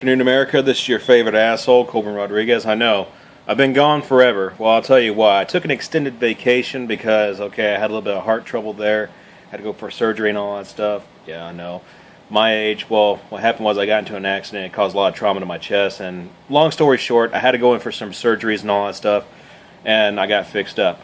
Afternoon, America. This is your favorite asshole, Colburn Rodriguez. I know. I've been gone forever. Well, I'll tell you why. I took an extended vacation because, I had a little bit of heart trouble there. Had to go for surgery and all that stuff. Yeah, I know. My age, well, what happened was I got into an accident. It caused a lot of trauma to my chest. And long story short, I had to go in for some surgeries and all that stuff. And I got fixed up.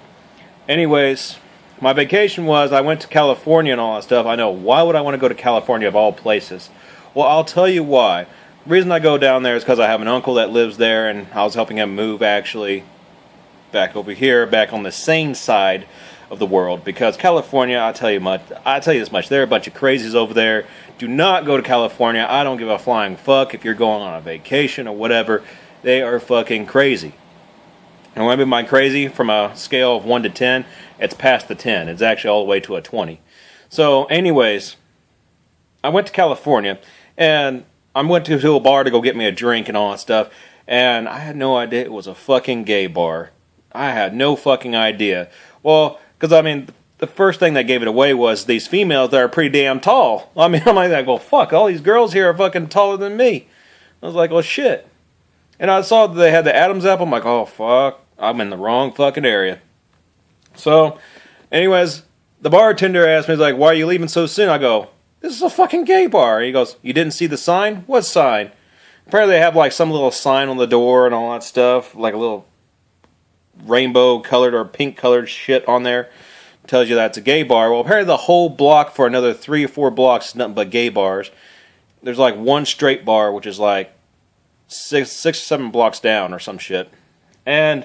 Anyways, my vacation was I went to California and all that stuff. I know. Why would I want to go to California of all places? Well, I'll tell you why. The reason I go down there is because I have an uncle that lives there, and I was helping him move, actually, back over here, back on the sane side of the world. Because California, I tell you this much, there are a bunch of crazies over there. Do not go to California. I don't give a flying fuck if you're going on a vacation or whatever. They are fucking crazy. And when I mean by crazy, from a scale of 1 to 10, it's past the 10. It's actually all the way to a 20. So, anyways, I went to California, and I went to a bar to go get me a drink and all that stuff, and I had no idea it was a fucking gay bar. I had no fucking idea. Well, because, the first thing that gave it away was these females that are pretty damn tall. I'm like, well, fuck, all these girls here are fucking taller than me. I was like, well, shit. And I saw that they had the Adam's apple. I'm like, oh, fuck, I'm in the wrong fucking area. So, anyways, the bartender asked me, he's like, why are you leaving so soon? I go, this is a fucking gay bar. He goes, you didn't see the sign? What sign? Apparently they have like some little sign on the door and all that stuff, like a little rainbow colored or pink colored shit on there. Tells you that's a gay bar. Well, apparently the whole block for another 3 or 4 blocks is nothing but gay bars. There's like one straight bar, which is like six or 7 blocks down or some shit. And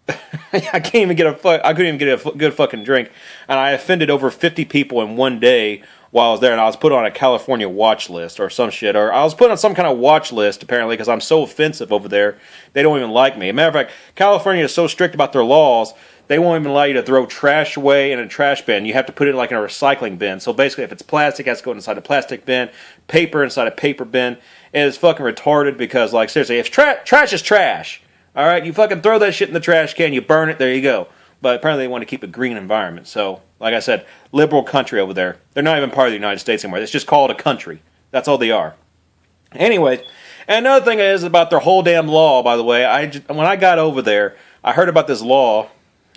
I couldn't even get a good fucking drink. And I offended over 50 people in one day while I was there, and I was put on a California watch list or some shit, or I was put on some kind of watch list, apparently, because I'm so offensive over there, they don't even like me. As a matter of fact, California is so strict about their laws, they won't even allow you to throw trash away in a trash bin. You have to put it like in a recycling bin. So basically, if it's plastic, it has to go inside a plastic bin, paper inside a paper bin. It is fucking retarded because, like, seriously, if trash is trash, alright, you fucking throw that shit in the trash can, you burn it, there you go. But apparently they want to keep a green environment. So, like I said, liberal country over there. They're not even part of the United States anymore. It's just called a country. That's all they are. Anyways, and another thing is about their whole damn law, by the way. When I got over there, I heard about this law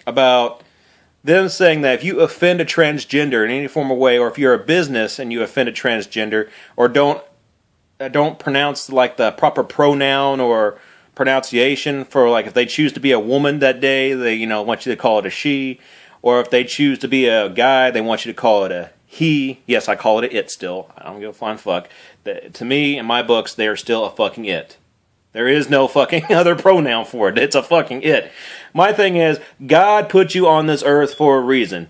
about them saying that if you offend a transgender in any form of way, or if you're a business and you offend a transgender, or don't pronounce like the proper pronoun or pronunciation for, like, if they choose to be a woman that day, they want you to call it a she, or if they choose to be a guy, they want you to call it a he. Yes, I call it a it still. I don't give a flying fuck. To me, in my books, they are still a fucking it. There is no fucking other pronoun for it. It's a fucking it. My thing is, God put you on this earth for a reason,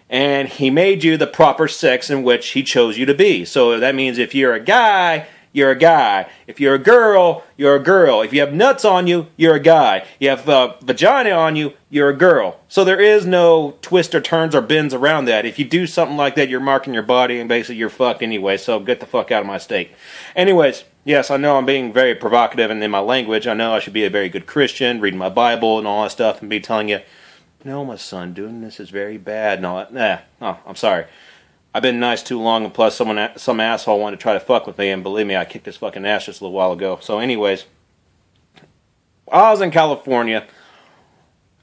and He made you the proper sex in which He chose you to be. So that means if you're a guy, you're a guy. If you're a girl, you're a girl. If you have nuts on you, you're a guy. You have vagina on you, you're a girl. So there is no twists or turns or bends around that. If you do something like that, you're marking your body, and basically you're fucked anyway, so get the fuck out of my state. Anyways, yes, I know I'm being very provocative in my language. I know I should be a very good Christian, reading my Bible and all that stuff, and be telling you, no, my son, doing this is very bad and all that. I'm sorry. I've been nice too long, and plus some asshole wanted to try to fuck with me, and believe me, I kicked his fucking ass just a little while ago. So anyways, while I was in California,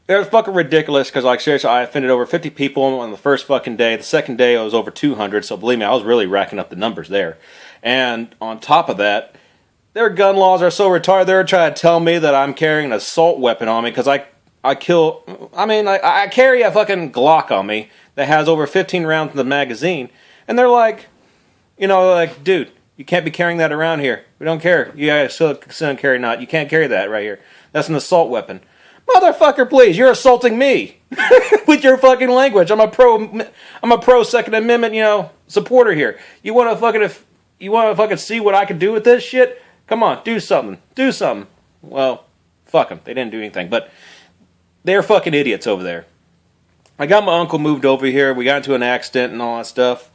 it was fucking ridiculous, because, like, seriously, I offended over 50 people on the first fucking day. The second day, it was over 200, so believe me, I was really racking up the numbers there. And on top of that, their gun laws are so retarded, they're trying to tell me that I'm carrying an assault weapon on me, because I carry a fucking Glock on me that has over 15 rounds in the magazine, and they're like, dude, you can't be carrying that around here. We don't care. You guys still carry not. You can't carry that right here. That's an assault weapon. Motherfucker, please, you're assaulting me with your fucking language. I'm a pro Second Amendment, supporter here. You want to fucking see what I can do with this shit? Come on, do something. Do something. Well, fuck them. They didn't do anything, but they're fucking idiots over there. I got my uncle moved over here. We got into an accident and all that stuff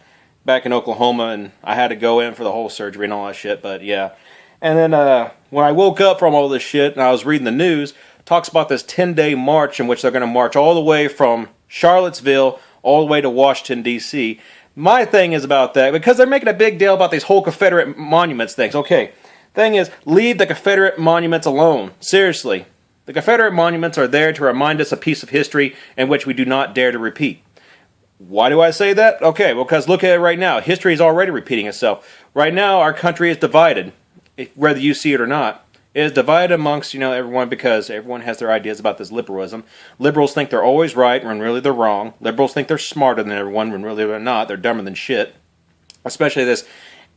back in Oklahoma, and I had to go in for the whole surgery and all that shit, but yeah. And then when I woke up from all this shit and I was reading the news, it talks about this 10-day march in which they're going to march all the way from Charlottesville all the way to Washington, D.C. My thing is about that, because they're making a big deal about these whole Confederate monuments things. Okay, Thing is, leave the Confederate monuments alone. Seriously. The Confederate monuments are there to remind us a piece of history in which we do not dare to repeat. Why do I say that? Okay, well, because look at it right now. History is already repeating itself. Right now, our country is divided, whether you see it or not. It is divided amongst, everyone because everyone has their ideas about this liberalism. Liberals think they're always right when really they're wrong. Liberals think they're smarter than everyone when really they're not. They're dumber than shit. Especially this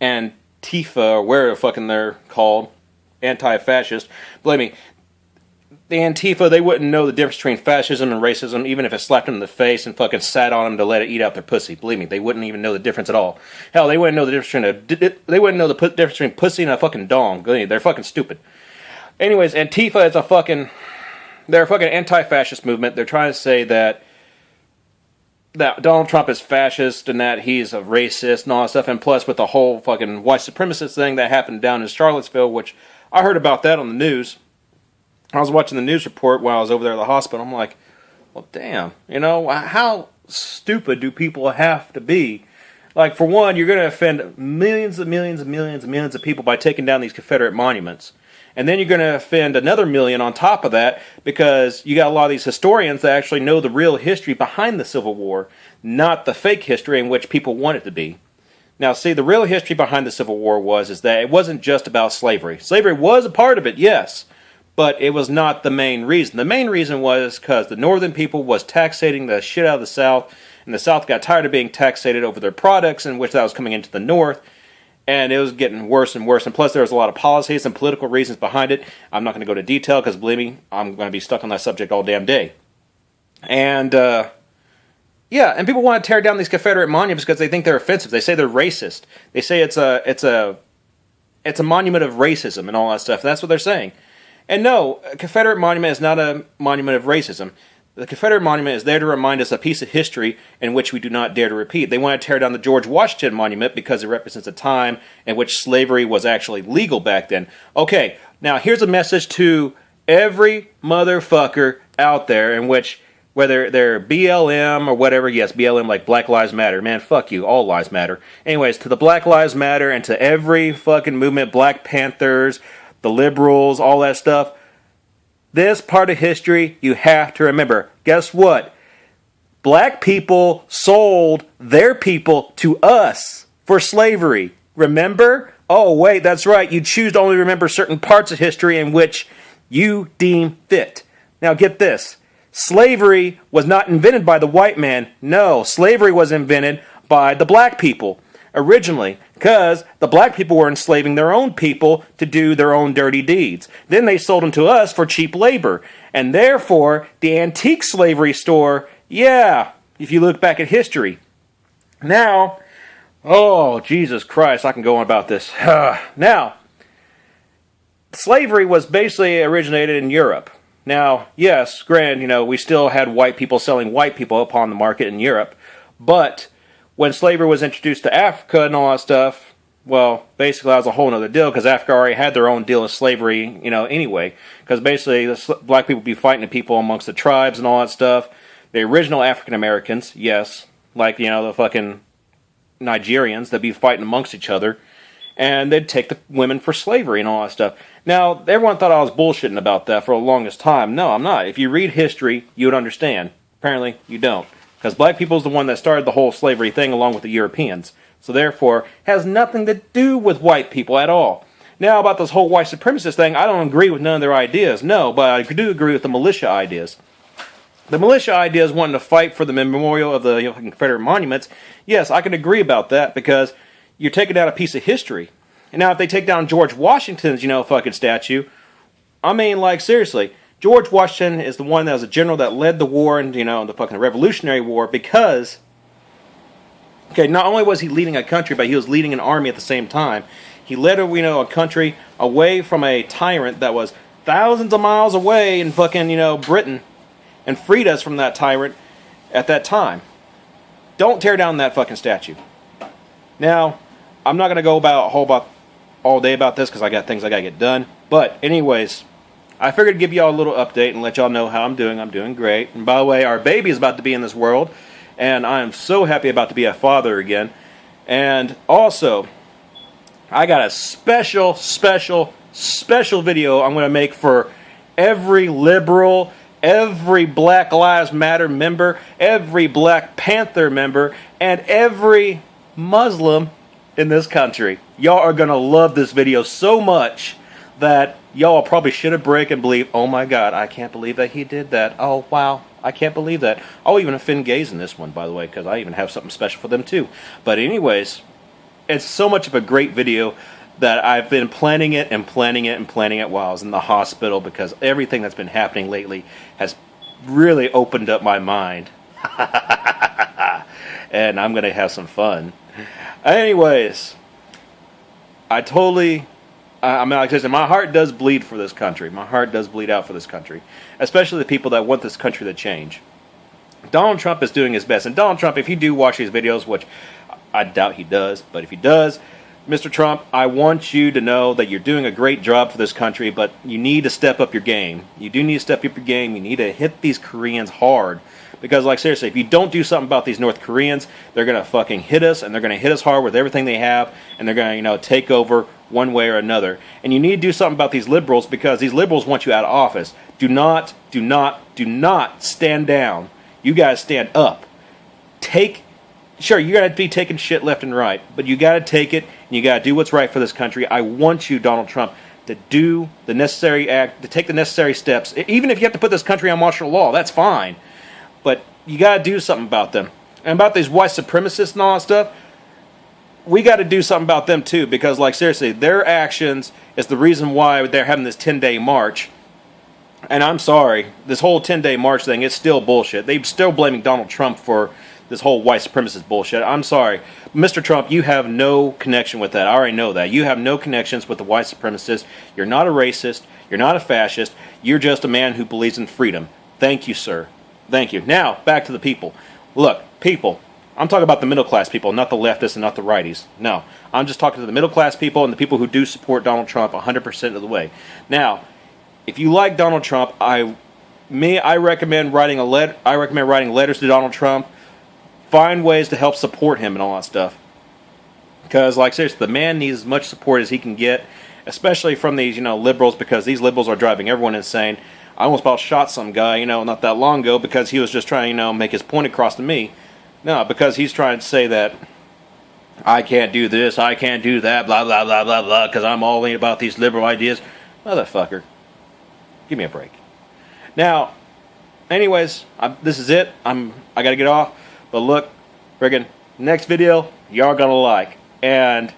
Antifa, or whatever the fucking they're called, anti-fascist. Believe me, the Antifa, they wouldn't know the difference between fascism and racism, even if it slapped them in the face and fucking sat on them to let it eat out their pussy. Believe me, they wouldn't even know the difference at all. Hell, they wouldn't know the difference between pussy and a fucking dong. They're fucking stupid. Anyways, Antifa is they're a fucking anti-fascist movement. They're trying to say that Donald Trump is fascist and that he's a racist and all that stuff. And plus, with the whole fucking white supremacist thing that happened down in Charlottesville, which I heard about that on the news. I was watching the news report while I was over there at the hospital. I'm like, well, damn, how stupid do people have to be? Like, for one, you're going to offend millions and millions and millions and millions of people by taking down these Confederate monuments. And then you're going to offend another million on top of that because you got a lot of these historians that actually know the real history behind the Civil War, not the fake history in which people want it to be. Now, see, the real history behind the Civil War is that it wasn't just about slavery. Slavery was a part of it, yes. But it was not the main reason. The main reason was because the northern people was taxating the shit out of the South, and the South got tired of being taxated over their products, in which that was coming into the North, and it was getting worse and worse. And plus, there was a lot of policies and political reasons behind it. I'm not going to go into detail, because believe me, I'm going to be stuck on that subject all damn day. And, and people want to tear down these Confederate monuments because they think they're offensive. They say they're racist. They say it's a monument of racism and all that stuff. And that's what they're saying. And no, a Confederate monument is not a monument of racism. The Confederate monument is there to remind us a piece of history in which we do not dare to repeat. They want to tear down the George Washington monument because it represents a time in which slavery was actually legal back then. Okay, now here's a message to every motherfucker out there in which, whether they're BLM or whatever, yes, BLM like Black Lives Matter. Man, fuck you, all lives matter. Anyways, to the Black Lives Matter and to every fucking movement, Black Panthers, the liberals, all that stuff. This part of history you have to remember. Guess what? Black people sold their people to us for slavery. Remember? Oh, wait, that's right. You choose to only remember certain parts of history in which you deem fit. Now get this. Slavery was not invented by the white man. No, slavery was invented by the black people originally, because the black people were enslaving their own people to do their own dirty deeds. Then they sold them to us for cheap labor. And therefore, the antique slavery store, if you look back at history. Now, oh, Jesus Christ, I can go on about this. Now, slavery was basically originated in Europe. Now, yes, granted, we still had white people selling white people upon the market in Europe, but when slavery was introduced to Africa and all that stuff, well, basically that was a whole other deal, because Africa already had their own deal with slavery, anyway. Because basically, the black people would be fighting the people amongst the tribes and all that stuff. The original African Americans, yes, like, the fucking Nigerians, they'd be fighting amongst each other, and they'd take the women for slavery and all that stuff. Now, everyone thought I was bullshitting about that for the longest time. No, I'm not. If you read history, you would understand. Apparently, you don't. Because black people is the one that started the whole slavery thing along with the Europeans. So therefore, has nothing to do with white people at all. Now, about this whole white supremacist thing, I don't agree with none of their ideas. No, but I do agree with the militia ideas. The militia ideas wanting to fight for the memorial of the Confederate monuments, yes, I can agree about that, because you're taking down a piece of history. And now if they take down George Washington's, fucking statue, I mean, like, seriously, George Washington is the one that was a general that led the war, and the fucking Revolutionary War, because, okay, not only was he leading a country, but he was leading an army at the same time. He led a country away from a tyrant that was thousands of miles away in fucking, Britain, and freed us from that tyrant at that time. Don't tear down that fucking statue. Now, I'm not going to go about all day about this, because I got things I got to get done. But anyways, I figured to give y'all a little update and let y'all know how I'm doing. I'm doing great. And by the way, our baby is about to be in this world, and I am so happy about to be a father again. And also, I got a special video I'm going to make for every liberal, every Black Lives Matter member, every Black Panther member, and every Muslim in this country. Y'all are going to love this video so much that y'all probably shit a brick and believe, oh my God, I can't believe that he did that. Oh, wow, I can't believe that. I'll even offend gays in this one, by the way, because I even have something special for them too. But anyways, it's so much of a great video that I've been planning it while I was in the hospital, because everything that's been happening lately has really opened up my mind. And I'm going to have some fun. Anyways, like I said, my heart does bleed for this country. My heart does bleed out for this country, especially the people that want this country to change. Donald Trump is doing his best. And Donald Trump, if you do watch these videos, which I doubt he does, but if he does, Mr. Trump, I want you to know that you're doing a great job for this country, but you need to step up your game. You do need to step up your game. You need to hit these Koreans hard. Because, like, seriously, if you don't do something about these North Koreans, they're going to fucking hit us, and they're going to hit us hard with everything they have, and they're going to, take over one way or another. And you need to do something about these liberals, because these liberals want you out of office. Do not stand down. You guys stand up. Sure, you got to be taking shit left and right, but you got to take it, and you got to do what's right for this country. I want you, Donald Trump, to do the necessary act, to take the necessary steps. Even if you have to put this country on martial law, that's fine. But you got to do something about them. And about these white supremacists and all that stuff, we got to do something about them too, because, like, seriously, their actions is the reason why they're having this 10-day march. And I'm sorry, this whole 10-day march thing is still bullshit. They're still blaming Donald Trump for this whole white supremacist bullshit. I'm sorry. Mr. Trump, you have no connection with that. I already know that. You have no connections with the white supremacists. You're not a racist. You're not a fascist. You're just a man who believes in freedom. Thank you, sir. Thank you. Now, back to the people. Look, people, I'm talking about the middle-class people, not the leftists and not the righties. No, I'm just talking to the middle-class people and the people who do support Donald Trump 100% of the way. Now, if you like Donald Trump, I recommend writing letters to Donald Trump. Find ways to help support him and all that stuff. Because, like, seriously, the man needs as much support as he can get, especially from these, liberals, because these liberals are driving everyone insane. I almost about shot some guy, not that long ago, because he was just trying, make his point across to me. No, because he's trying to say that I can't do this, I can't do that, blah, blah, blah, blah, blah, because I'm all in about these liberal ideas. Motherfucker. Give me a break. Now, anyways, this is it. I got to get off. But look, friggin', next video, y'all gonna like. And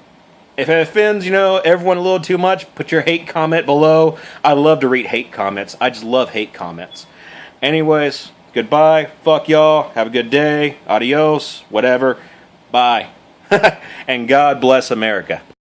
if it offends, everyone a little too much, put your hate comment below. I love to read hate comments. I just love hate comments. Anyways, goodbye. Fuck y'all. Have a good day. Adios. Whatever. Bye. And God bless America.